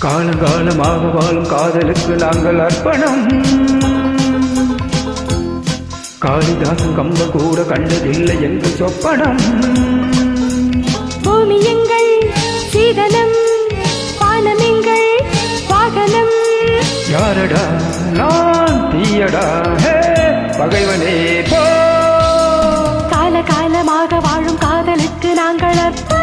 காலங்காலமாக வாழும் காதலுக்கு நாங்கள் அர்ப்பணம். காளிதாசன் கம்பன் கூட கண்டதில்லை எங்கள் சொப்பனம். பூமி எங்கள் சீதனம், வானம் எங்கள் வாகனம். யாரடா நான் தீயடா பகைவனே போ. கால காலமாக வாழும் காதலுக்கு நாங்கள் அர்ப்பணம்.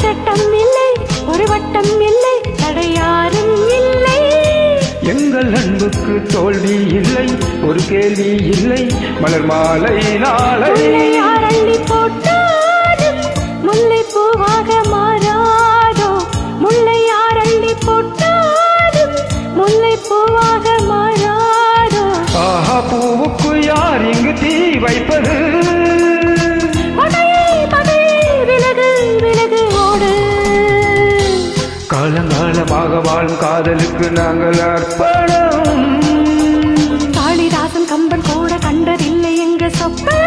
சட்டம் இல்லை, ஒரு வட்டம் இல்லை, தடையாரும் இல்லை. எங்கள் அன்புக்கு தோல்வி இல்லை, ஒரு கேள்வி இல்லை, மலர் மாலை நாளை. யார் அள்ளி போட்டாலும் முல்லை பூவாக மாறாதோ, முல்லை யார் அள்ளி போட்டாலும் முல்லை பூவாக மாறாதோ. ஆஹா, பூவுக்கு யார் இங்கு தீ வைப்பது? காலங்காலமாக வாழும் காதலுக்கு நாங்கள் அர்ப்பணம். காளிதாசன் கம்பன் கூட கண்டதில்லை எங்க சொப்பனம்.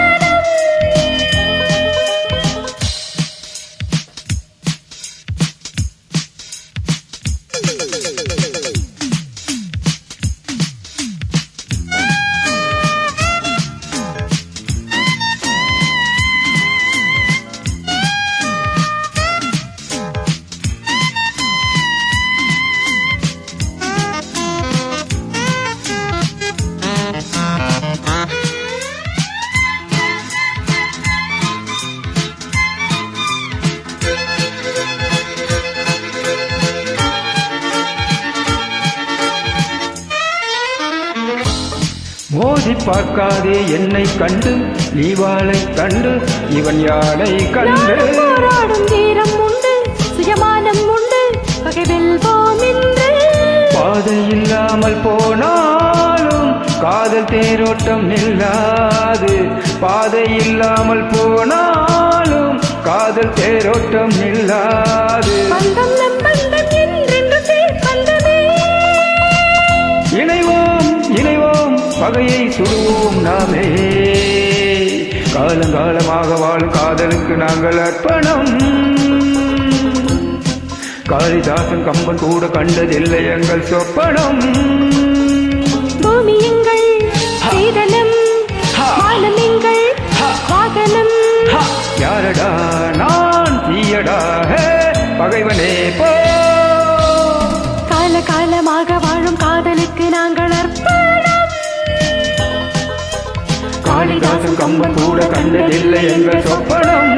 மோதி பார்க்காதே என்னை கண்டு, நீ வாளை கண்டு, இவன் யானை கண்டு. போராடும் வீரம் உண்டு, சுயமானம் உண்டு, பகை வெல்வோம் என்று. பாதை இல்லாமல் போனாலும் காதல் தேரோட்டம் நில்லாது. பாதை இல்லாமல் போனாலும் காதல் தேரோட்டம் நில்லாது. பந்தம் நம் பந்தம் என்றென்று பந்தமே. இணைவோம் இணைவோம், பகையை சுடுவோம் நாமே. காலங்காலமாக வாழும் காதலுக்கு நாங்கள் அர்ப்பணம். காளிதாசன் கம்பன் கூட கண்டதில்லை எங்கள் சொப்பனம். பூமி எங்கள் சீதனம், வானம் எங்கள் வாகனம். யாரடா நான் தீயடா பகைவனே போ. கால காலமாக வாழும் காதலுக்கு நாங்கள் அர்ப்பணம். காளிதாசன் கம்பன் கூட கண்டதில்லை எங்கள் சொப்பனம்.